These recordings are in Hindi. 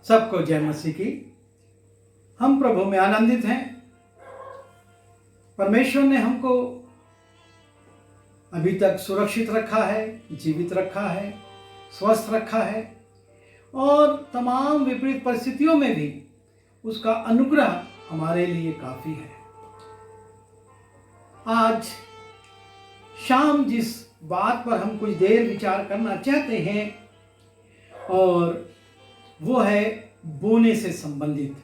सबको जय मसीह की। हम प्रभु में आनंदित हैं। परमेश्वर ने हमको अभी तक सुरक्षित रखा है, जीवित रखा है, स्वस्थ रखा है और तमाम विपरीत परिस्थितियों में भी उसका अनुग्रह हमारे लिए काफी है। आज शाम जिस बात पर हम कुछ देर विचार करना चाहते हैं और वो है बोने से संबंधित,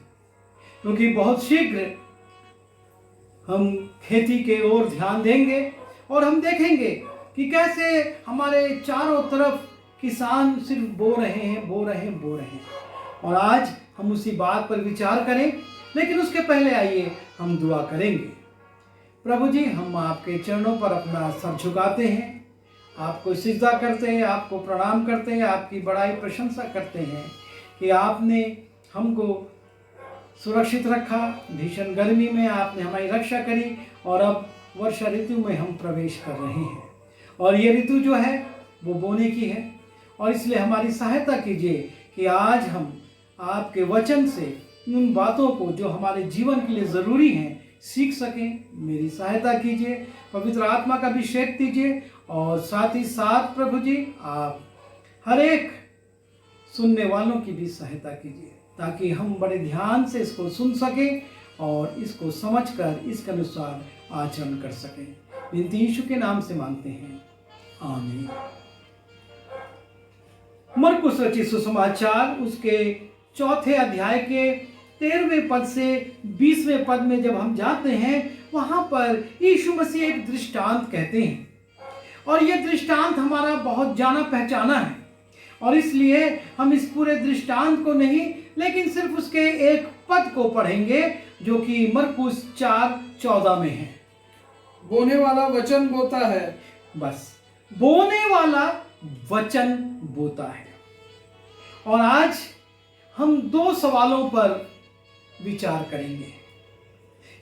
क्योंकि बहुत शीघ्र हम खेती के ओर ध्यान देंगे और हम देखेंगे कि कैसे हमारे चारों तरफ किसान सिर्फ बो रहे हैं। और आज हम उसी बात पर विचार करें, लेकिन उसके पहले आइए हम दुआ करेंगे। प्रभु जी, हम आपके चरणों पर अपना सर झुकाते हैं, आपको सिजदा करते हैं, आपको प्रणाम करते हैं, आपकी बड़ाई प्रशंसा करते हैं कि आपने हमको सुरक्षित रखा। भीषण गर्मी में आपने हमारी रक्षा करी और अब वर्षा ऋतु में हम प्रवेश कर रहे हैं और ये ऋतु जो है वो बोने की है। और इसलिए हमारी सहायता कीजिए कि आज हम आपके वचन से उन बातों को जो हमारे जीवन के लिए ज़रूरी हैं सीख सकें। मेरी सहायता कीजिए, पवित्र आत्मा का अभिषेक दीजिए और साथ ही साथ प्रभु जी आप हर एक सुनने वालों की भी सहायता कीजिए, ताकि हम बड़े ध्यान से इसको सुन सकें और इसको समझकर इसके अनुसार आचरण कर सकें। विनती यीशु के नाम से मांगते हैं, आमीन। मरकुस रचित सुसमाचार उसके 4 अध्याय के 13वें पद से 20वें पद में जब हम जाते हैं, वहां पर यीशु मसीह एक दृष्टांत कहते हैं और यह दृष्टांत हमारा बहुत जाना पहचाना है और इसलिए हम इस पूरे दृष्टांत को नहीं, लेकिन सिर्फ उसके एक पद को पढ़ेंगे जो कि मरकुस 4:14 में है। बोने वाला वचन बोता है। बस, बोने वाला वचन बोता है। और आज हम 2 सवालों पर विचार करेंगे।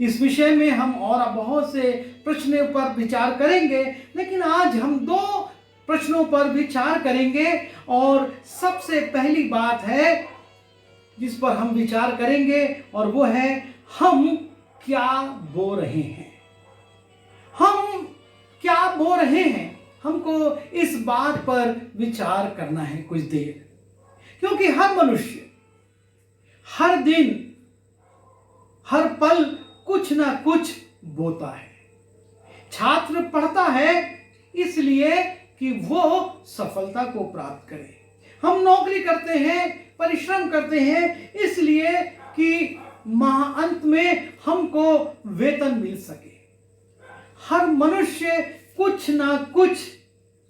इस विषय में हम और बहुत से प्रश्नों पर विचार करेंगे, लेकिन आज हम 2 प्रश्नों पर विचार करेंगे और सबसे पहली बात है जिस पर हम विचार करेंगे और वो है हम क्या बो रहे हैं। हम क्या बो रहे हैं, हमको इस बात पर विचार करना है कुछ देर, क्योंकि हर मनुष्य हर दिन हर पल कुछ ना कुछ बोता है। छात्र पढ़ता है इसलिए कि वो सफलता को प्राप्त करे। हम नौकरी करते हैं, परिश्रम करते हैं इसलिए कि महाअंत में हमको वेतन मिल सके। हर मनुष्य कुछ ना कुछ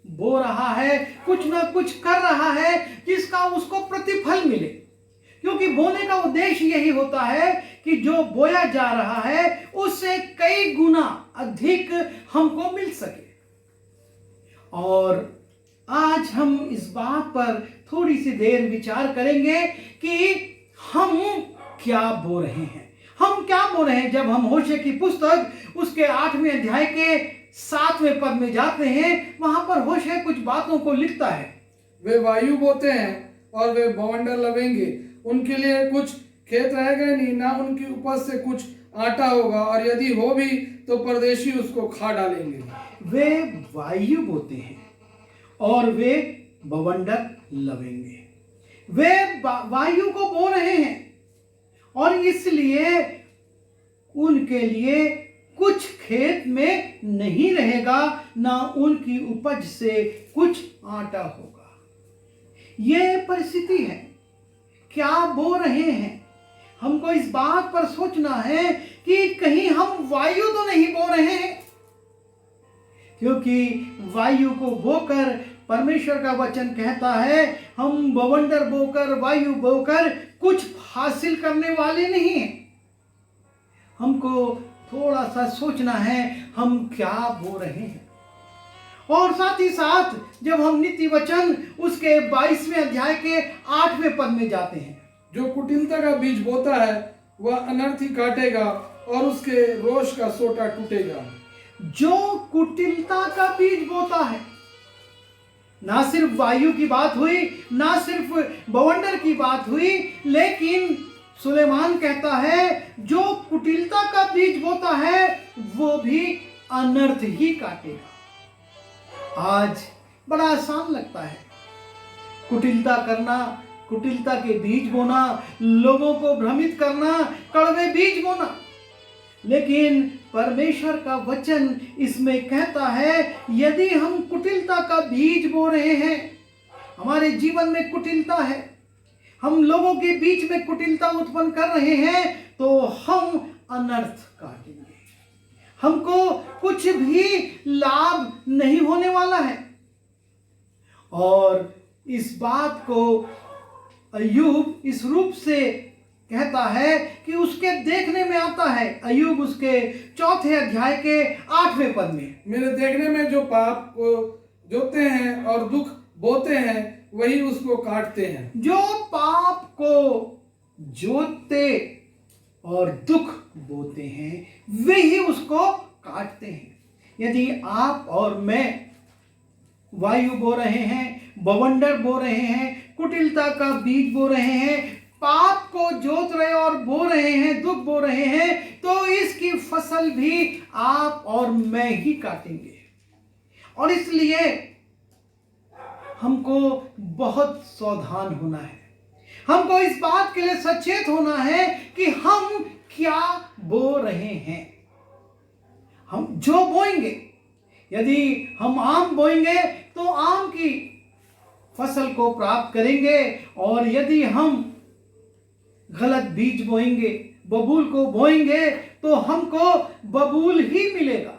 बो रहा है, कुछ ना कुछ कर रहा है जिसका उसको प्रतिफल मिले, क्योंकि बोने का उद्देश्य यही होता है कि जो बोया जा रहा है उससे कई गुना अधिक हमको मिल सके। और आज हम इस बात पर थोड़ी सी देर विचार करेंगे कि हम क्या बो रहे हैं। हम क्या बो रहे हैं। जब हम होशे की पुस्तक उसके 8वें अध्याय के 7वें पद में जाते हैं, वहां पर होशे कुछ बातों को लिखता है। वे वायु बोते हैं और वे बवंडर लवेंगे, उनके लिए कुछ खेत रहेगा नहीं, ना उनकी उपज से कुछ आटा होगा, और यदि हो भी तो परदेशी उसको खा डालेंगे। वे वायु बोते हैं और वे बवंडर लवेंगे। वे वायु को बो रहे हैं और इसलिए उनके लिए कुछ खेत में नहीं रहेगा, ना उनकी उपज से कुछ आटा होगा। ये परिस्थिति है। क्या बो रहे हैं। हमको इस बात पर सोचना है कि कहीं हम वायु तो नहीं बो रहे हैं, क्योंकि वायु को बोकर परमेश्वर का वचन कहता है हम बवंडर बोकर, वायु बोकर कुछ हासिल करने वाले नहीं हैं। हमको थोड़ा सा सोचना है हम क्या बो रहे हैं। और साथ ही साथ जब हम नीति वचन उसके 22वें अध्याय के 8वें पद में जाते हैं, जो कुटिलता का बीज बोता है वह अनर्थ ही काटेगा और उसके रोष का सोटा टूटेगा। जो कुटिलता का बीज बोता है ना सिर्फ वायु की बात हुई, ना सिर्फ बवंडर की बात हुई, लेकिन सुलेमान कहता है जो कुटिलता का बीज बोता है वो भी अनर्थ ही काटेगा। आज बड़ा आसान लगता है कुटिलता करना, कुटिलता के बीज बोना, लोगों को भ्रमित करना, कड़वे बीज बोना, लेकिन परमेश्वर का वचन इसमें कहता है यदि हम कुटिलता का बीज बो रहे हैं, हमारे जीवन में कुटिलता है, हम लोगों के बीच में कुटिलता उत्पन्न कर रहे हैं, तो हम अनर्थ काटेंगे, हमको कुछ भी लाभ नहीं होने वाला है। और इस बात को अय्यूब इस रूप से कहता है कि उसके देखने में आता है। अय्यूब उसके 4 अध्याय के 8वें पद में, मेरे देखने में जो पाप को जोते हैं और दुख बोते हैं वही उसको काटते हैं। जो पाप को जोतते और दुख बोते हैं वे ही उसको काटते हैं। यदि आप और मैं वायु बो रहे हैं, बवंडर बो रहे हैं, कुटिलता का बीज बो रहे हैं, पाप को जोत रहे और बो रहे हैं, दुख बो रहे हैं, तो इसकी फसल भी आप और मैं ही काटेंगे। और इसलिए हमको बहुत सावधान होना है, हमको इस बात के लिए सचेत होना है कि हम क्या बो रहे हैं। हम जो बोएंगे, यदि हम आम बोएंगे तो आम की फसल को प्राप्त करेंगे, और यदि हम गलत बीज बोएंगे, बबूल को बोएंगे, तो हमको बबूल ही मिलेगा,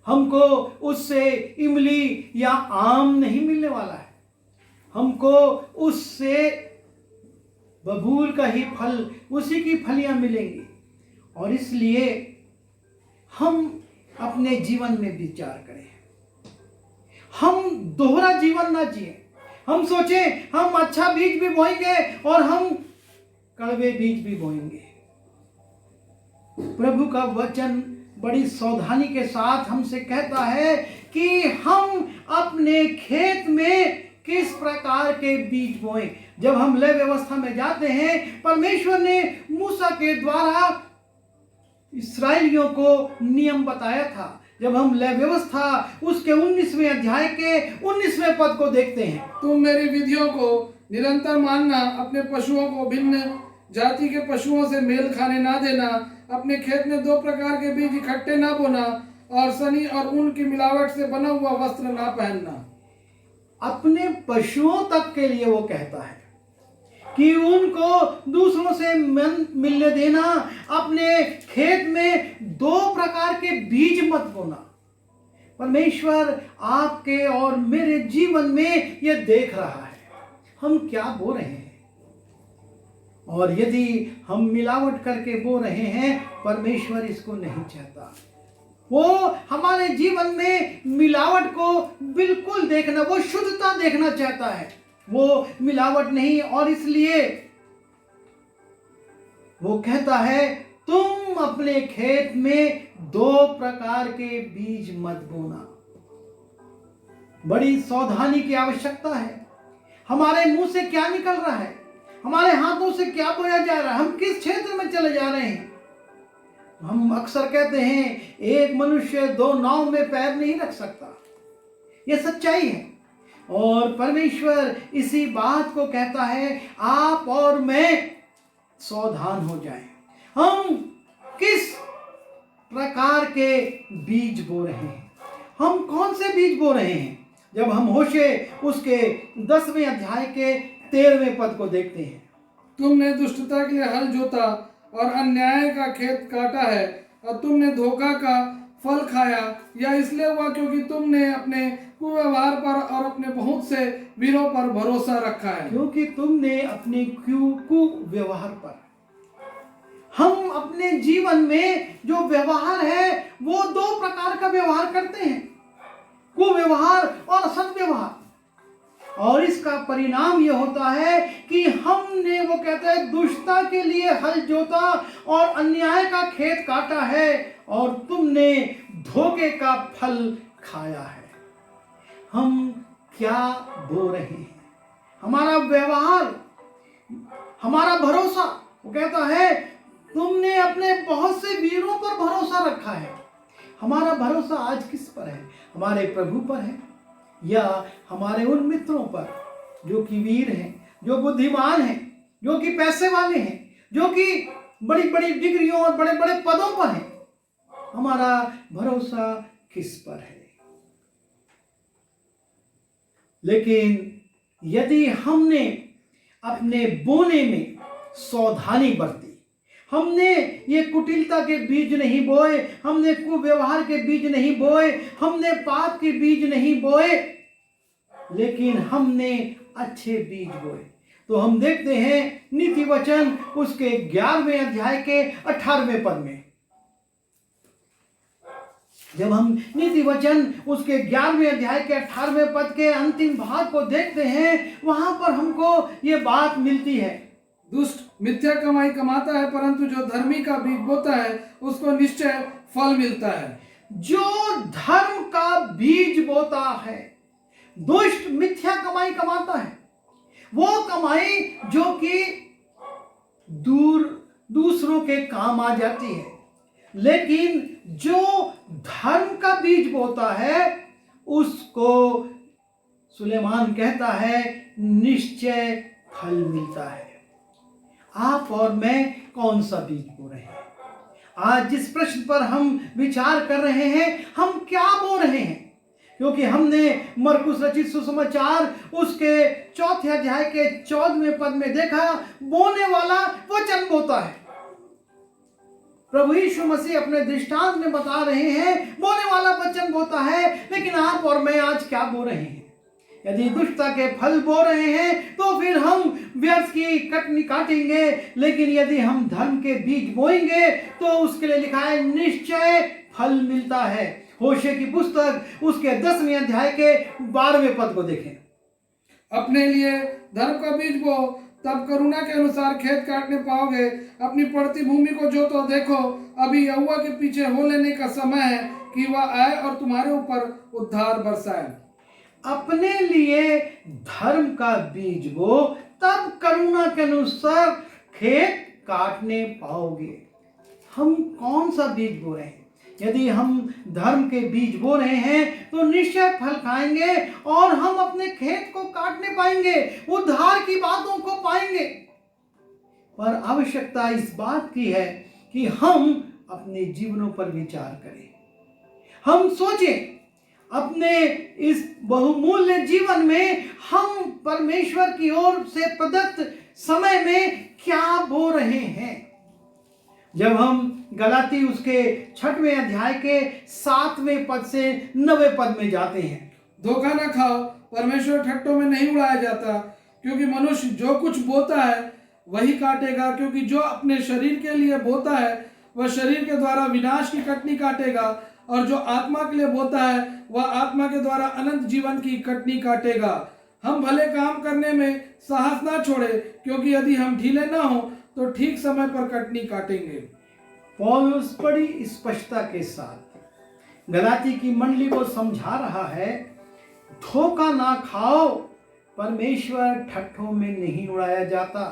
हमको उससे इमली या आम नहीं मिलने वाला है, हमको उससे बबूल का ही फल, उसी की फलियां मिलेंगी। और इसलिए हम अपने जीवन में विचार करें, हम दोहरा जीवन ना जिए। हम सोचें हम अच्छा बीज भी बोएंगे और हम कड़वे बीज भी बोएंगे। प्रभु का वचन बड़ी सावधानी के साथ हमसे कहता है कि हम अपने खेत में किस प्रकार के बीज बोएं। जब हम लय व्यवस्था में जाते हैं, परमेश्वर ने मूसा के द्वारा इस्राएलियों को नियम बताया था। जब हम लय व्यवस्था उसके 19वें अध्याय के 19वें पद को देखते हैं, तुम मेरी विधियों को निरंतर मानना, अपने पशुओं को भिन्न जाति के पशुओं से मेल खाने ना देना, अपने खेत में 2 प्रकार के बीज इकट्ठे ना बोना, और सनी और ऊन की मिलावट से बना हुआ वस्त्र ना पहनना। अपने पशुओं तक के लिए वो कहता है कि उनको दूसरों से मिलने देना, अपने खेत में 2 प्रकार के बीज मत बोना। परमेश्वर आपके और मेरे जीवन में यह देख रहा है हम क्या बो रहे हैं, और यदि हम मिलावट करके बो रहे हैं, परमेश्वर इसको नहीं चाहता। वो हमारे जीवन में मिलावट को बिल्कुल देखना, वो शुद्धता देखना चाहता है, वो मिलावट नहीं। और इसलिए वो कहता है तुम अपने खेत में 2 प्रकार के बीज मत बोना। बड़ी सावधानी की आवश्यकता है। हमारे मुंह से क्या निकल रहा है, हमारे हाथों से क्या बोया जा रहा है, हम किस क्षेत्र में चले जा रहे हैं। हम अक्सर कहते हैं एक मनुष्य 2 नाव में पैर नहीं रख सकता, यह सच्चाई है। और परमेश्वर इसी बात को कहता है आप और मैं सावधान हो जाएं। हम किस प्रकार के बीज बो रहे हैं, हम कौन से बीज बो रहे हैं। जब हम होशे उसके 10वें अध्याय के 13वें पद को देखते हैं, तुमने दुष्टता के लिए हल जोता और अन्याय का खेत काटा है, और तुमने धोखा का फल खाया, या इसलिए हुआ क्योंकि तुमने अपने कुव्यवहार पर और अपने बहुत से वीरों पर भरोसा रखा है। क्योंकि तुमने अपने कुव्यवहार पर, हम अपने जीवन में जो व्यवहार है वो 2 प्रकार का व्यवहार करते हैं, कुव्यवहार और सद्व्यवहार। और इसका परिणाम यह होता है कि हमने, वो कहते हैं, दुष्टता के लिए हल जोता और अन्याय का खेत काटा है, और तुमने धोखे का फल खाया है। हम क्या बो रहे हैं, हमारा व्यवहार, हमारा भरोसा। वो कहता है तुमने अपने बहुत से वीरों पर भरोसा रखा है। हमारा भरोसा आज किस पर है? हमारे प्रभु पर है या हमारे उन मित्रों पर जो कि वीर हैं, जो बुद्धिमान हैं, जो कि पैसे वाले हैं, जो कि बड़ी बड़ी डिग्रियों और बड़े बड़े पदों पर हैं? हमारा भरोसा किस पर है? लेकिन यदि हमने अपने बोने में सावधानी बरती, हमने ये कुटिलता के बीज नहीं बोए, हमने कुव्यवहार के बीज नहीं बोए, हमने पाप के बीज नहीं बोए, लेकिन हमने अच्छे बीज बोए, तो हम देखते हैं नीति वचन उसके 11वें अध्याय के 18वें पद में, जब हम नीति वचन उसके 11वें अध्याय के 18वें पद के अंतिम भाग को देखते हैं, वहां पर हमको ये बात मिलती है, दुष्ट मिथ्या कमाई कमाता है, परंतु जो धर्मी का बीज बोता है उसको निश्चय फल मिलता है। जो धर्म का बीज बोता है, दुष्ट मिथ्या कमाई कमाता है, वो कमाई जो कि दूसरों के काम आ जाती है, लेकिन जो धर्म का बीज बोता है उसको सुलेमान कहता है निश्चय फल मिलता है। आप और मैं कौन सा बीज बो रहे हैं? आज जिस प्रश्न पर हम विचार कर रहे हैं, हम क्या बो रहे हैं? क्योंकि हमने मरकुस रचित सुसमाचार उसके 4 अध्याय के 14वें पद में देखा, बोने वाला वचन बोता है। प्रभु यीशु मसीह अपने दृष्टांत में बता रहे हैं बोने वाला वचन बोता है, लेकिन आप और मैं आज क्या बो रहे हैं? यदि दुष्टता के फल बो रहे हैं तो फिर हम व्यर्थ की कटनी काटेंगे, लेकिन यदि हम धर्म के बीज बोएंगे तो उसके लिए लिखा है निश्चय फल मिलता है। होशे की पुस्तक उसके 10वें अध्याय के 12वें पद को देखें। अपने लिए धर्म का बीज बो, तब करुणा के अनुसार खेत काटने पाओगे। अपनी पड़ती भूमि को जोतो, देखो अभी यहोवा के पीछे हो लेने का समय है कि वह आए और तुम्हारे ऊपर उद्धार बरसाए। अपने लिए धर्म का बीज बो, तब करुणा के अनुसार खेत काटने पाओगे। हम कौन सा बीज बो रहे हैं? यदि हम धर्म के बीज बो रहे हैं तो निश्चय फल खाएंगे और हम अपने खेत को काटने पाएंगे, उद्धार की बातों को पाएंगे। पर आवश्यकता इस बात की है कि हम अपने जीवनों पर विचार करें, हम सोचें अपने इस बहुमूल्य जीवन में हम परमेश्वर की ओर से प्रदत्त समय में क्या बो रहे हैं। जब हम गलाती उसके 6वें अध्याय के 7वें पद से 9वें पद में जाते हैं, धोखा न खाओ, परमेश्वर ठट्टों में नहीं उड़ाया जाता, क्योंकि मनुष्य जो कुछ बोता है वही काटेगा। क्योंकि जो अपने शरीर के लिए बोता है वह शरीर के द्वारा विनाश की कटनी काटेगा, और जो आत्मा के लिए बोता है वह आत्मा के द्वारा अनंत जीवन की कटनी काटेगा। हम भले काम करने में साहस ना छोड़े, क्योंकि यदि हम ढीले ना हो तो ठीक समय पर कटनी काटेंगे। पौलुस बड़ी स्पष्टता के साथ गलाती की मंडली को समझा रहा है, धोखा ना खाओ, परमेश्वर ठट्ठों में नहीं उड़ाया जाता।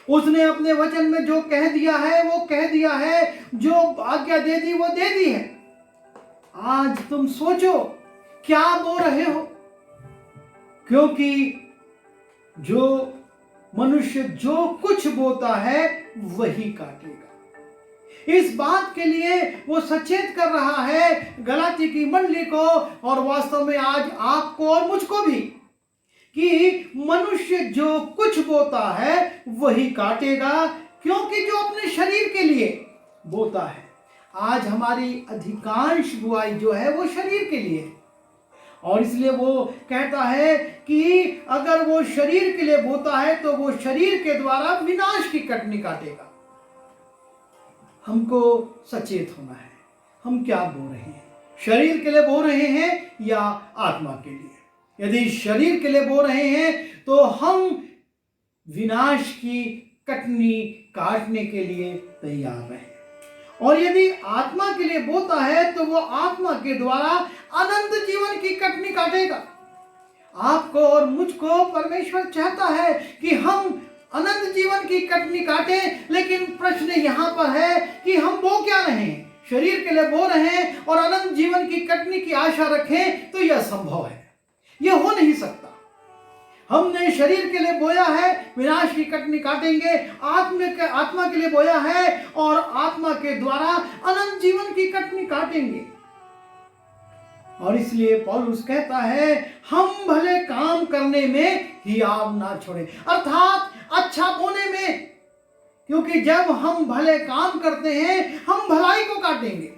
उसने अपने वचन में जो कह दिया है वो कह दिया है, जो आज्ञा दे दी वो दे दी है। आज तुम सोचो क्या बो रहे हो, क्योंकि जो मनुष्य जो कुछ बोता है वही काटेगा। इस बात के लिए वो सचेत कर रहा है गलाती की मंडली को, और वास्तव में आज आपको और मुझको भी, कि मनुष्य जो कुछ बोता है वही काटेगा, क्योंकि जो अपने शरीर के लिए बोता है, आज हमारी अधिकांश बुराई जो है वो शरीर के लिए, और इसलिए वो कहता है कि अगर वो शरीर के लिए बोता है तो वो शरीर के द्वारा विनाश की कटनी काटेगा। हमको सचेत होना है, हम क्या बो रहे हैं? शरीर के लिए बो रहे हैं या आत्मा के लिए? यदि शरीर के लिए बो रहे हैं तो हम विनाश की कटनी काटने के लिए तैयार रहें, और यदि आत्मा के लिए बोता है तो वो आत्मा के द्वारा अनंत जीवन की कटनी काटेगा। आपको और मुझको परमेश्वर चाहता है कि हम अनंत जीवन की कटनी काटें, लेकिन प्रश्न यहाँ पर है कि हम बो क्या रहे हैं। शरीर के लिए बो रहे हैं और अनंत जीवन की कटनी की आशा रखें, तो यह संभव है, यह हो नहीं सकता। हमने शरीर के लिए बोया है, विनाश की कटनी काटेंगे, आत्मा के लिए बोया है और आत्मा के द्वारा अनंत जीवन की कटनी काटेंगे। और इसलिए पौलुस कहता है हम भले काम करने में हियाव ना छोड़े, अर्थात अच्छा बोने में, क्योंकि जब हम भले काम करते हैं हम भलाई को काटेंगे।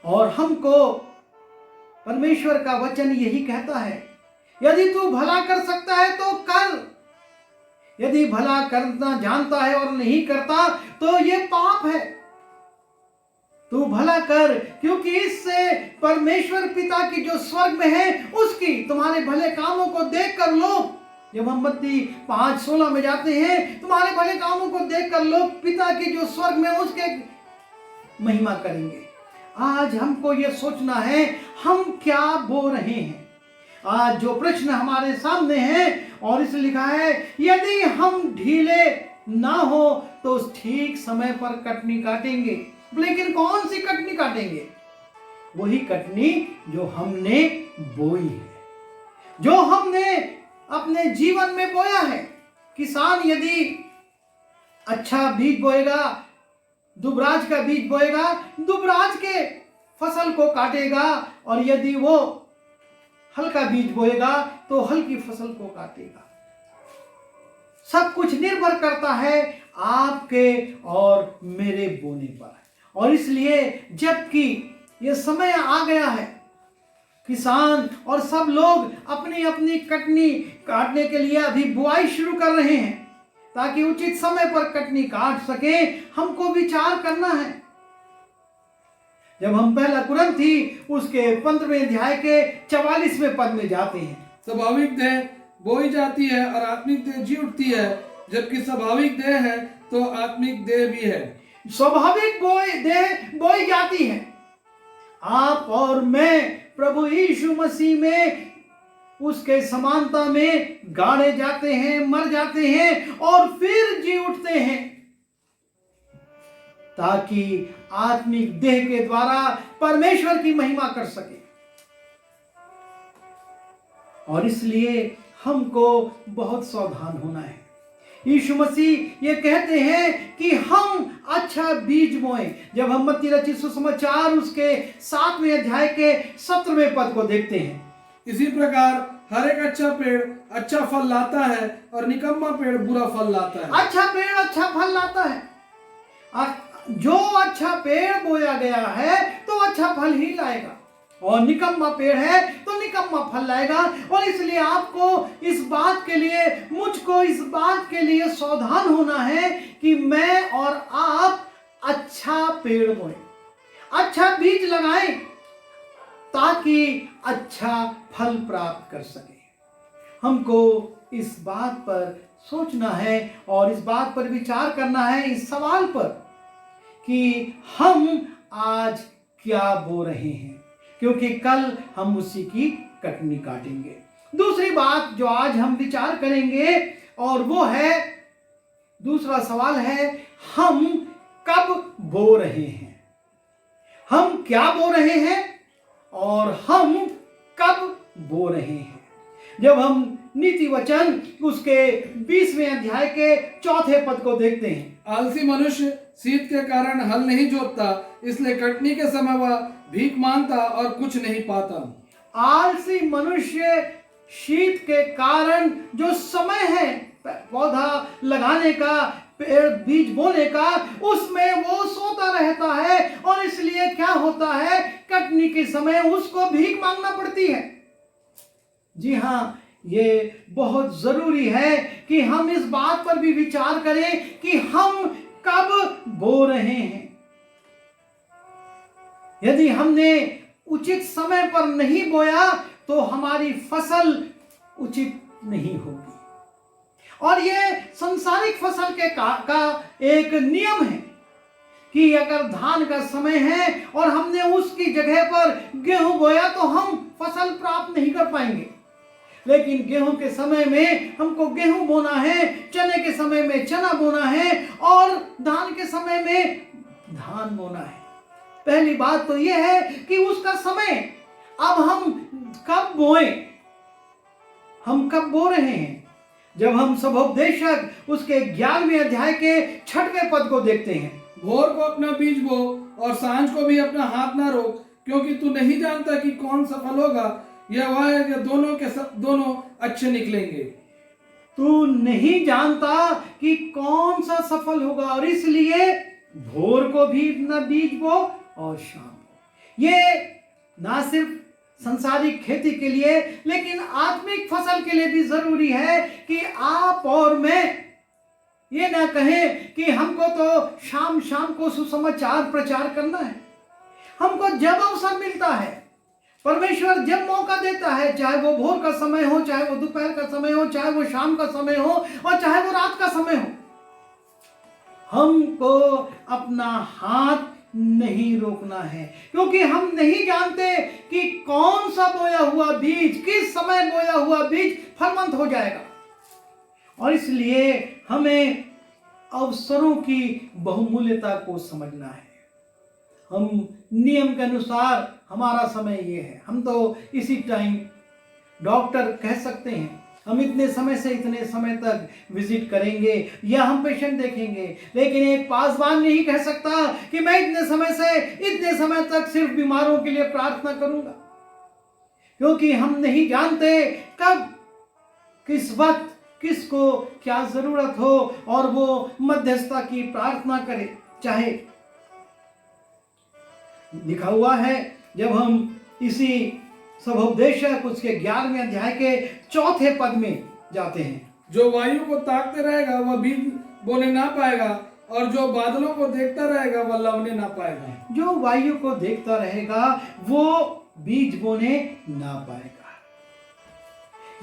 और हमको परमेश्वर का वचन यही कहता है, यदि तू भला कर सकता है तो कर, यदि भला करना जानता है और नहीं करता तो ये पाप है। तू भला कर, क्योंकि इससे परमेश्वर पिता की जो स्वर्ग में है उसकी, तुम्हारे भले कामों को देख कर लोग, जब हम मत्ती 5:16 में जाते हैं, तुम्हारे भले कामों को देख कर लोग पिता की जो स्वर्ग में उसके महिमा करेंगे। आज हमको यह सोचना है हम क्या बो रहे हैं। आज जो प्रश्न हमारे सामने है, और इसे लिखा है यदि हम ढीले ना हो तो ठीक समय पर कटनी काटेंगे। लेकिन कौन सी कटनी काटेंगे? वही कटनी जो हमने बोई है, जो हमने अपने जीवन में बोया है। किसान यदि अच्छा बीज बोएगा, दुबराज का बीज बोएगा, दुबराज के फसल को काटेगा, और यदि वो हल्का बीज बोएगा तो हल्की फसल को काटेगा। सब कुछ निर्भर करता है आपके और मेरे बोने पर। और इसलिए जबकि ये समय आ गया है, किसान और सब लोग अपनी अपनी कटनी काटने के लिए अभी बुआई शुरू कर रहे हैं, ताकि उचित समय पर कटनी काट सके। हमको विचार करना है। जब हम पहला कुरिन्थी उसके 15वें अध्याय के 44वें पद में जाते हैं, स्वाभाविक देह बोई जाती है और आत्मिक देह जी उठती है, जबकि स्वाभाविक देह है तो आत्मिक देह भी है। स्वाभाविक देह बोई जाती है। आप और मैं प्रभु यीशु मसीह में उसके समानता में गाड़े जाते हैं, मर जाते हैं और फिर जी उठते हैं, ताकि आत्मिक देह के द्वारा परमेश्वर की महिमा कर सके। और इसलिए हमको बहुत सावधान होना है। यीशु मसीह ये कहते हैं कि हम अच्छा बीज बोएं। जब हम मत्ती रचित सुसमाचार उसके 7वें अध्याय के 17वें पद को देखते हैं, इसी प्रकार हर एक अच्छा पेड़ अच्छा फल लाता है और निकम्मा पेड़ बुरा फल लाता है। अच्छा पेड़ अच्छा फल लाता है। जो अच्छा पेड़ बोया गया है तो अच्छा फल ही लाएगा, और निकम्मा पेड़ है तो निकम्मा फल लाएगा। और इसलिए आपको इस बात के लिए, मुझको इस बात के लिए सावधान होना है कि मैं और आप अच्छा पेड़ बोएं, अच्छा बीज लगाएं, ताकि अच्छा फल प्राप्त कर सके। हमको इस बात पर सोचना है और इस बात पर विचार करना है, इस सवाल पर कि हम आज क्या बो रहे हैं, क्योंकि कल हम उसी की कटनी काटेंगे। दूसरी बात जो आज हम विचार करेंगे, और वो है, दूसरा सवाल है, हम कब बो रहे हैं। हम क्या बो रहे हैं और हम कब बो रहे हैं। जब हम नीति वचन उसके 20वें अध्याय के 4थे पद को देखते हैं, आलसी मनुष्य शीत के कारण हल नहीं जोतता, इसलिए कटनी के समय वह भीख मांगता और कुछ नहीं पाता। आलसी मनुष्य शीत के कारण जो समय है पौधा लगाने का, पेड़ बीज बोने का, उसमें वो सोता रहता है, और इसलिए क्या होता है, कटनी के समय उसको भीख मांगना पड़ती है। जी हाँ, ये बहुत जरूरी है कि हम इस बात पर भी विचार करें कि हम कब बो रहे हैं। यदि हमने उचित समय पर नहीं बोया तो हमारी फसल उचित नहीं होगी। और ये संसारिक फसल के का एक नियम है कि अगर धान का समय है और हमने उसकी जगह पर गेहूं बोया तो हम फसल प्राप्त नहीं कर पाएंगे। लेकिन गेहूं के समय में हमको गेहूं बोना है, चने के समय में चना बोना है और धान के समय में धान बोना है। पहली बात तो यह है कि उसका समय, अब हम कब बोएं, हम कब बो रहे हैं। जब हम सबोपदेशक उसके 11वें अध्याय के 6वें पद को देखते हैं, भोर को अपना बीज बो और सांझ को भी अपना हाथ ना रोक, क्योंकि तू नहीं जानता कि कौन सफल होगा, या वह या दोनों अच्छे निकलेंगे। तू नहीं जानता कि कौन सा सफल होगा, और इसलिए भोर को भी अपना बीज बो और शाम को। ये ना सिर्फ संसारिक खेती के लिए लेकिन आत्मिक फसल के लिए भी जरूरी है कि आप और मैं ये ना कहें कि हमको तो शाम शाम को सुसमाचार प्रचार करना है। हमको जब अवसर मिलता है, परमेश्वर जब मौका देता है, चाहे वो भोर का समय हो, चाहे वो दोपहर का समय हो, चाहे वो शाम का समय हो और चाहे वो रात का समय हो, हमको अपना हाथ नहीं रोकना है, क्योंकि हम नहीं जानते कि कौन सा बोया हुआ बीज, किस समय बोया हुआ बीज फलवंत हो जाएगा। और इसलिए हमें अवसरों की बहुमूल्यता को समझना है। हम नियम के अनुसार हमारा समय ये है, हम तो इसी टाइम डॉक्टर कह सकते हैं हम इतने समय से इतने समय तक विजिट करेंगे या हम पेशेंट देखेंगे, लेकिन एक पासवान नहीं कह सकता कि मैं इतने समय से इतने समय तक सिर्फ बीमारों के लिए प्रार्थना करूंगा, क्योंकि हम नहीं जानते कब किस वक्त किसको क्या जरूरत हो और वो मध्यस्थता की प्रार्थना करे। चाहे लिखा हुआ है, जब हम इसी सबोपदेशक उसके 11वें अध्याय के 4 पद में जाते हैं, जो वायु को ताकते रहेगा वह बीज बोने ना पाएगा, और जो बादलों को देखता रहेगा वह लवने ना पाएगा। जो वायु को देखता रहेगा वो बीज बोने ना पाएगा।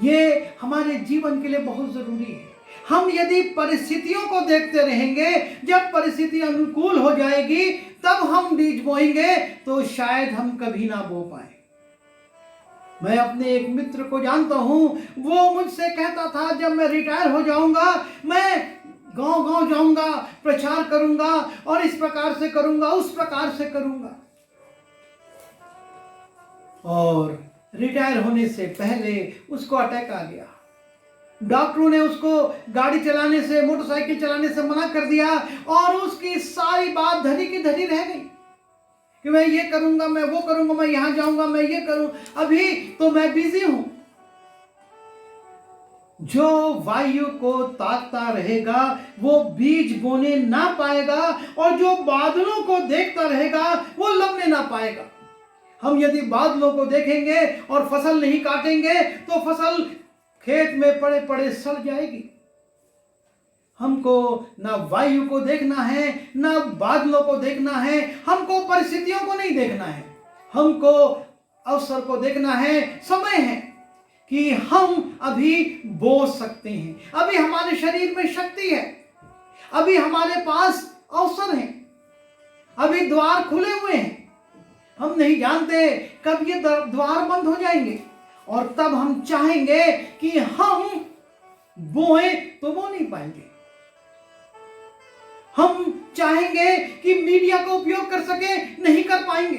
ये हमारे जीवन के लिए बहुत जरूरी है। हम यदि परिस्थितियों को देखते रहेंगे, जब परिस्थिति अनुकूल हो जाएगी तब हम बीज बोएंगे, तो शायद हम कभी ना बो पाए। मैं अपने एक मित्र को जानता हूं, वो मुझसे कहता था जब मैं रिटायर हो जाऊंगा मैं गांव-गांव जाऊंगा, प्रचार करूंगा और इस प्रकार से करूंगा, उस प्रकार से करूंगा। और रिटायर होने से पहले उसको अटैक आ गया। डॉक्टरों ने उसको गाड़ी चलाने से, मोटरसाइकिल चलाने से मना कर दिया और उसकी सारी बात धरी की धरी रह गई कि मैं ये करूंगा, मैं वो करूंगा, मैं यहां जाऊंगा, मैं ये करूं, अभी तो मैं बिजी हूं। जो वायु को ताकता रहेगा वो बीज बोने ना पाएगा, और जो बादलों को देखता रहेगा वो लवने ना पाएगा। हम यदि बादलों को देखेंगे और फसल नहीं काटेंगे तो फसल खेत में पड़े पड़े सड़ जाएगी। हमको ना वायु को देखना है, ना बादलों को देखना है, हमको परिस्थितियों को नहीं देखना है, हमको अवसर को देखना है। समय है कि हम अभी बो सकते हैं, अभी हमारे शरीर में शक्ति है, अभी हमारे पास अवसर है, अभी द्वार खुले हुए हैं। हम नहीं जानते कब ये द्वार बंद हो जाएंगे और तब हम चाहेंगे कि हम बोएं तो बो नहीं पाएंगे। हम चाहेंगे कि मीडिया का उपयोग कर सके, नहीं कर पाएंगे,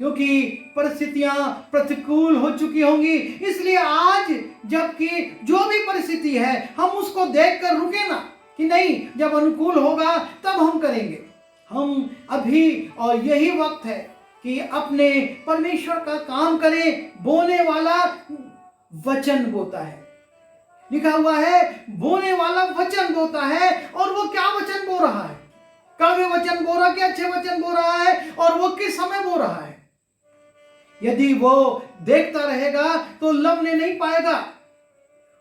क्योंकि परिस्थितियां प्रतिकूल हो चुकी होंगी। इसलिए आज जबकि जो भी परिस्थिति है हम उसको देखकर रुके ना कि नहीं, जब अनुकूल होगा तब हम करेंगे। हम अभी, और यही वक्त है कि अपने परमेश्वर का काम करें। बोने वाला वचन बोता है, लिखा हुआ है बोने वाला वचन बोता है। और वो क्या वचन बो रहा है? कड़वे वचन बो रहा, कि अच्छे वचन बो रहा है, और वो किस समय बो रहा है? यदि वो देखता रहेगा तो लवने नहीं पाएगा।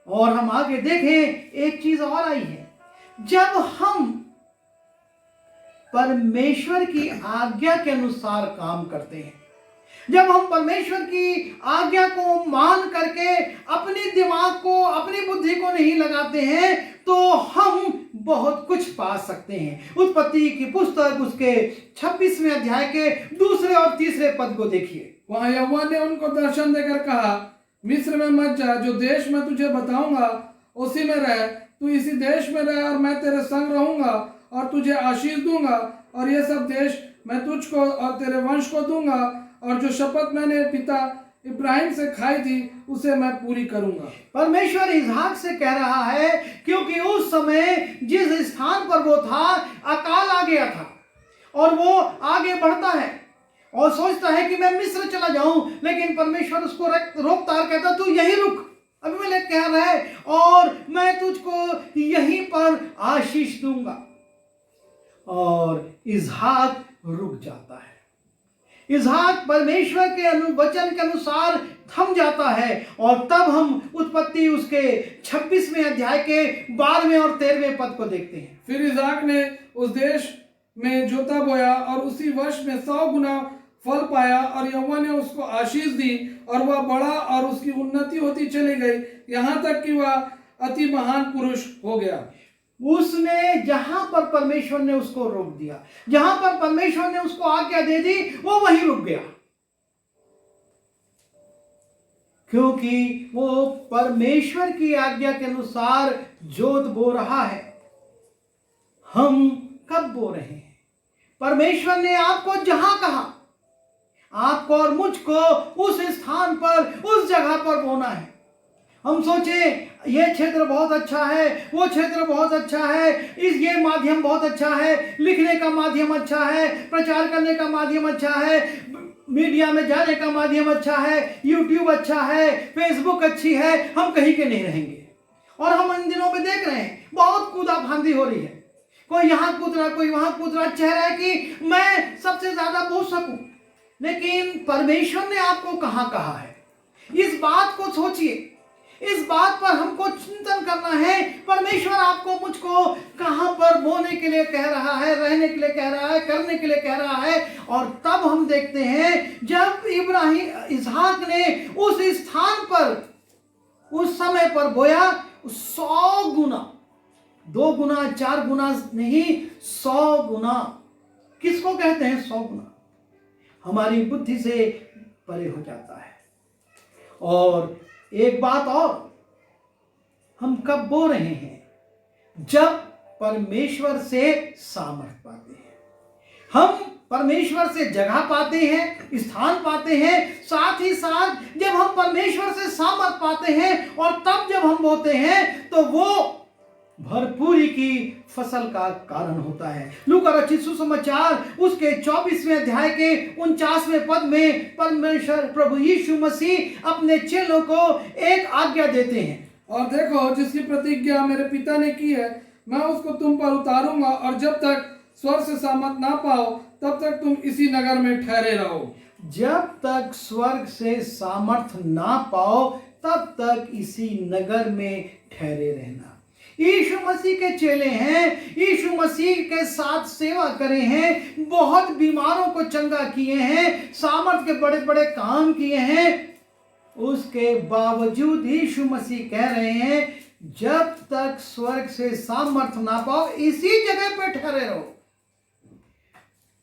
और हम आगे देखें, एक चीज और आई है, जब हम परमेश्वर की आज्ञा के अनुसार काम करते हैं, जब हम परमेश्वर की आज्ञा को मान करके अपने दिमाग को, अपनी बुद्धि को नहीं लगाते हैं, तो हम बहुत कुछ पा सकते हैं। उत्पत्ति की पुस्तक उसके 26वें अध्याय के 2 और 3 पद को देखिए। वहां यहोवा ने उनको दर्शन देकर कहा, मिस्र में मत जा, जो देश मैं तुझे बताऊंगा उसी में रह। तू इसी देश में रह और मैं तेरे संग रहूंगा और तुझे आशीष दूंगा, और ये सब देश मैं तुझको और तेरे वंश को दूंगा, और जो शपथ मैंने पिता इब्राहिम से खाई थी उसे मैं पूरी करूंगा। परमेश्वर इसहाक से कह रहा है, क्योंकि उस समय जिस स्थान पर वो था अकाल आ गया था और वो आगे बढ़ता है और सोचता है कि मैं मिस्र चला जाऊं, लेकिन परमेश्वर उसको रोकता है, कहता तू यहीं रुक, अबीमेलेक कह रहा है, और मैं तुझको यहीं पर आशीष दूंगा। और इसहाक रुक जाता है। इसहाक परमेश्वर के वचन के अनुसार थम जाता है। और तब हम उत्पत्ति उसके 26वें अध्याय के 12वें और 13वें पद को देखते हैं। फिर इसहाक ने उस देश में जोता बोया और उसी वर्ष में 100 गुना फल पाया, और यहोवा ने उसको आशीष दी और वह बढ़ा और उसकी उन्नति होती चली गई, यहाँ तक कि वह अति महान पुरुष हो गया। उसने जहां पर परमेश्वर ने उसको रोक दिया, जहां पर परमेश्वर ने उसको आज्ञा दे दी, वो वहीं रुक गया, क्योंकि वो परमेश्वर की आज्ञा के अनुसार जोत बो रहा है। हम कब बो रहे हैं? परमेश्वर ने आपको जहां कहा, आपको और मुझको उस स्थान पर, उस जगह पर बोना है। हम सोचे ये क्षेत्र बहुत अच्छा है, वो क्षेत्र बहुत अच्छा है, ये माध्यम बहुत अच्छा है, लिखने का माध्यम अच्छा है, प्रचार करने का माध्यम अच्छा है, मीडिया में जाने का माध्यम अच्छा है, यूट्यूब अच्छा है, फेसबुक अच्छी है, हम कहीं के नहीं रहेंगे। और हम इन दिनों में देख रहे हैं बहुत कूदा फांदी हो रही है, कोई यहाँ कूद रहा, कोई वहां कूद रहा, चाह रहा है कि मैं सबसे ज्यादा बोल सकूं। लेकिन परमेश्वर ने आपको कहां कहा है? इस बात को सोचिए, इस बात पर हमको चिंतन करना है। परमेश्वर आपको मुझको कहां पर बोने के लिए कह रहा है, रहने के लिए कह रहा है, करने के लिए कह रहा है। और तब हम देखते हैं जब इसहाक ने उस स्थान पर, उस समय पर बोया, 100 गुना, 2 गुना 4 गुना नहीं, 100 गुना। किसको कहते हैं 100 गुना? हमारी बुद्धि से परे हो जाता है। और एक बात और, हम कब बो रहे हैं? जब परमेश्वर से सामर्थ पाते हैं, हम परमेश्वर से जगह पाते हैं, स्थान पाते हैं, साथ ही साथ जब हम परमेश्वर से सामर्थ पाते हैं और तब जब हम बोते हैं तो वो भरपूरी की फसल का कारण होता है। लूका रचित सुसमाचार उसके 24वें अध्याय के 49वें पद में परमेश्वर प्रभु यीशु मसीह अपने चेलों को एक आज्ञा देते हैं, और देखो जिसकी प्रतिज्ञा मेरे पिता ने की है मैं उसको तुम पर उतारूंगा, और जब तक स्वर्ग से सामर्थ ना पाओ तब तक तुम इसी नगर में ठहरे रहो। जब तक स्वर्ग से सामर्थ ना पाओ तब तक इसी नगर में ठहरे रहना। यीशु मसीह के चेले हैं, यीशु मसीह के साथ सेवा करे हैं, बहुत बीमारों को चंगा किए हैं, सामर्थ के बड़े बड़े काम किए हैं। उसके बावजूद यीशु मसीह कह रहे हैं जब तक स्वर्ग से सामर्थ ना पाओ इसी जगह पे ठहरे रहो।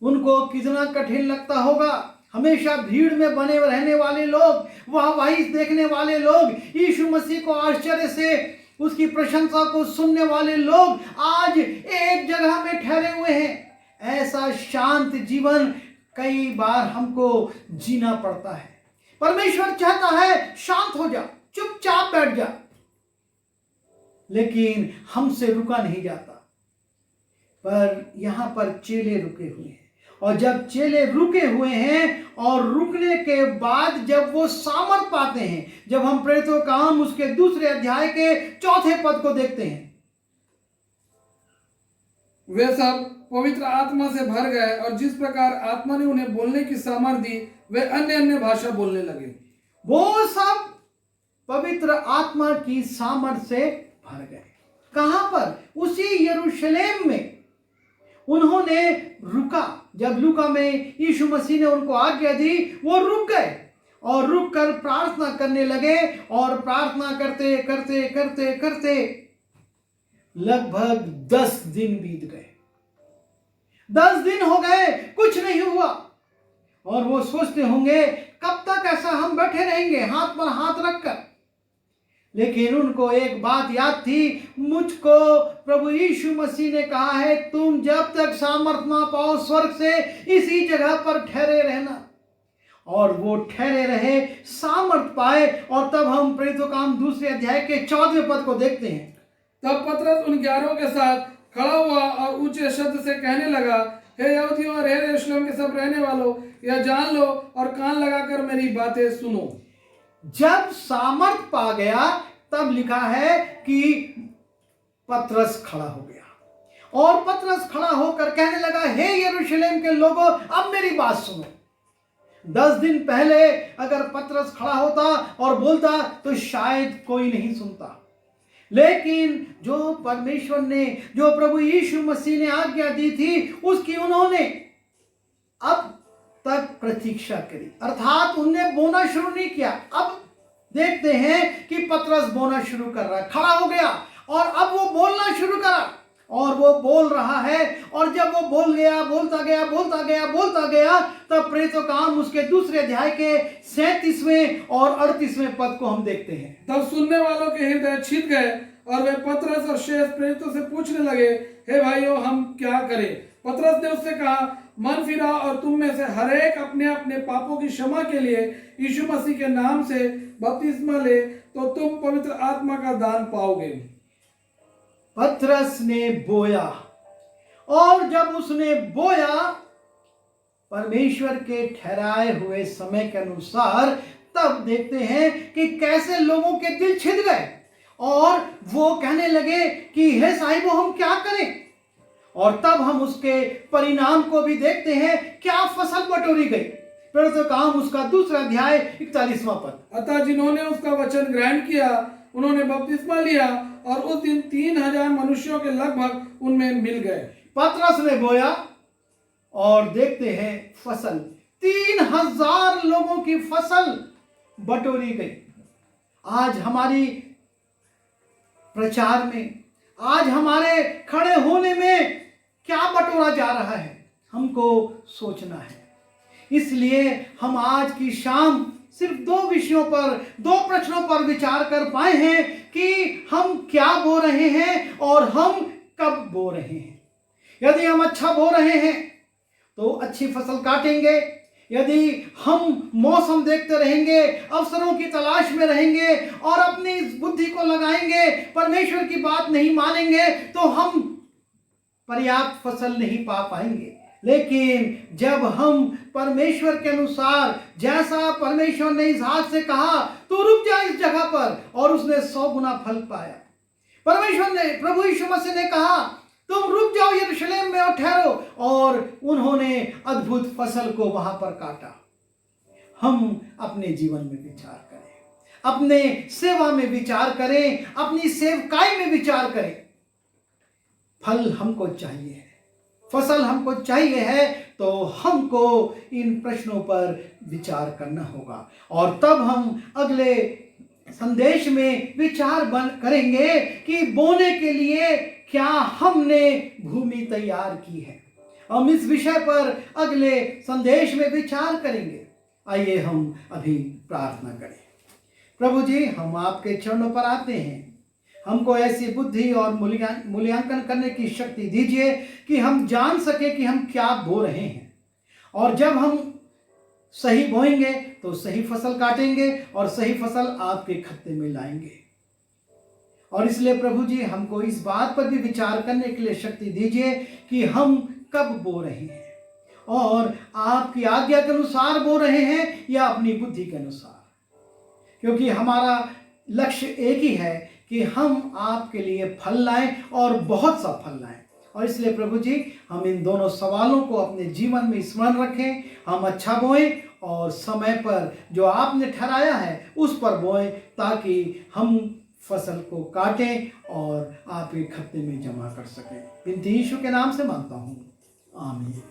उनको कितना कठिन लगता होगा। हमेशा भीड़ में बने रहने वाले लोग, वाहवाही देखने वाले लोग, यीशु मसीह को आश्चर्य से उसकी प्रशंसा को सुनने वाले लोग आज एक जगह में ठहरे हुए हैं। ऐसा शांत जीवन कई बार हमको जीना पड़ता है। परमेश्वर चाहता है शांत हो जा, चुपचाप बैठ जा, लेकिन हमसे रुका नहीं जाता। पर यहां पर चेले रुके हुए हैं, और जब चेले रुके हुए हैं और रुकने के बाद जब वो सामर्थ पाते हैं, जब हम प्रेरितों का काम उसके 2 अध्याय के 4 पद को देखते हैं, वे सब पवित्र आत्मा से भर गए, और जिस प्रकार आत्मा ने उन्हें बोलने की सामर्थ दी वे अन्य अन्य भाषा बोलने लगे। वो सब पवित्र आत्मा की सामर्थ से भर गए। कहां पर? उसी यरूशलेम में उन्होंने रुका। जब लूका में यीशु मसीह ने उनको आज्ञा दी, वो रुक गए और रुक कर प्रार्थना करने लगे, और प्रार्थना करते करते करते करते लगभग 10 दिन बीत गए। 10 दिन हो गए, कुछ नहीं हुआ। और वो सोचते होंगे कब तक ऐसा हम बैठे रहेंगे हाथ पर हाथ रखकर। लेकिन उनको एक बात याद थी, मुझको प्रभु यीशु मसीह ने कहा है तुम जब तक सामर्थ ना पाओ स्वर्ग से इसी जगह पर ठहरे रहना। और वो ठहरे रहे, सामर्थ पाए, और तब हम प्रेरितों का काम 2 अध्याय के 14वें पद को देखते हैं। तब पतरस उन 11 के साथ खड़ा हुआ और ऊंचे शब्द से कहने लगा, हे यहूदियों और हे यरूशलेम के सब रहने वालों, यह जान लो और कान लगाकर मेरी बातें सुनो। जब सामर्थ पा गया तब लिखा है कि पतरस खड़ा हो गया, और पतरस खड़ा होकर कहने लगा, हे यरूशलेम के लोगों, अब मेरी बात सुनो। 10 दिन पहले अगर पतरस खड़ा होता और बोलता तो शायद कोई नहीं सुनता, लेकिन जो परमेश्वर ने, जो प्रभु यीशु मसीह ने आज्ञा दी थी, उसकी उन्होंने अब तक प्रतीक्षा करी, अर्थात उनने बोना शुरू नहीं किया। अब देखते हैं कि पतरस बोना शुरू कर रहा है, खड़ा हो गया और अब वो बोलना शुरू करा, और वो बोल रहा है। और जब वो बोल गया, बोलता गया, तब प्रेरितों का काम उसके 2 अध्याय के 37वें और 38वें पद को हम देखते हैं। तब सुनने वालों के हृदय छिद गए और वे पतरस और शेष प्रेरितों से पूछने लगे, हे भाइयों, हम क्या करें? पतरस ने उससे कहा, मन फिरा और तुम में से हर एक अपने अपने पापों की क्षमा के लिए यीशु मसीह के नाम से बपतिस्मा ले, तो तुम पवित्र आत्मा का दान पाओगे। पतरस ने बोया, और जब उसने बोया परमेश्वर के ठहराए हुए समय के अनुसार, तब देखते हैं कि कैसे लोगों के दिल छिद गए और वो कहने लगे कि हे साहिबो, हम क्या करें? और तब हम उसके परिणाम को भी देखते हैं, क्या फसल बटोरी गई। प्रेरितों का काम उसका 2 अध्याय 41वां पद। अतः जिन्होंने उसका वचन ग्रहण किया उन्होंने बपतिस्मा लिया, और उस दिन 3000 मनुष्यों के लगभग उनमें मिल गए। पतरस ने बोया और देखते हैं फसल, 3000 लोगों की फसल बटोरी गई। आज हमारी प्रचार में, आज हमारे खड़े होने में क्या बटोरा जा रहा है, हमको सोचना है। इसलिए हम आज की शाम सिर्फ 2 विषयों पर, 2 प्रश्नों पर विचार कर पाए हैं कि हम क्या बो रहे हैं और हम कब बो रहे हैं। यदि हम अच्छा बो रहे हैं तो अच्छी फसल काटेंगे। यदि हम मौसम देखते रहेंगे, अवसरों की तलाश में रहेंगे और अपनी बुद्धि को लगाएंगे, परमेश्वर की बात नहीं मानेंगे, तो हम पर्याप्त फसल नहीं पा पाएंगे। लेकिन जब हम परमेश्वर के अनुसार, जैसा परमेश्वर ने इसहाक से कहा, तू रुक जा इस जगह पर, और उसने 100 गुना फल पाया। परमेश्वर ने, प्रभु यीशु मसीह ने कहा, तुम रुक जाओ यरूशलेम में और ठहरो, और उन्होंने अद्भुत फसल को वहां पर काटा। हम अपने जीवन में विचार करें, अपने सेवा में विचार करें, अपनी सेवकाई में विचार करें। फल हमको चाहिए है, फसल हमको चाहिए है, तो हमको इन प्रश्नों पर विचार करना होगा, और तब हम अगले संदेश में विचार करेंगे कि बोने के लिए क्या हमने भूमि तैयार की है। हम इस विषय पर अगले संदेश में विचार करेंगे। आइए हम अभी प्रार्थना करें। प्रभु जी, हम आपके चरणों पर आते हैं। हमको ऐसी बुद्धि और मूल्यांकन करने की शक्ति दीजिए कि हम जान सके कि हम क्या बो रहे हैं, और जब हम सही बोएंगे तो सही फसल काटेंगे और सही फसल आपके खत्ते में लाएंगे। और इसलिए प्रभु जी, हमको इस बात पर भी विचार करने के लिए शक्ति दीजिए कि हम कब बो रहे हैं, और आपकी आज्ञा के अनुसार बो रहे हैं या अपनी बुद्धि के अनुसार, क्योंकि हमारा लक्ष्य एक ही है कि हम आपके लिए फल लाएं और बहुत सा फल लाएं। और इसलिए प्रभु जी, हम इन दोनों सवालों को अपने जीवन में स्मरण रखें। हम अच्छा बोएं और समय पर जो आपने ठहराया है उस पर बोएं, ताकि हम फसल को काटें और आपके खत्ते में जमा कर सकें। विनती यीशु के नाम से मांगता हूँ, आमीन।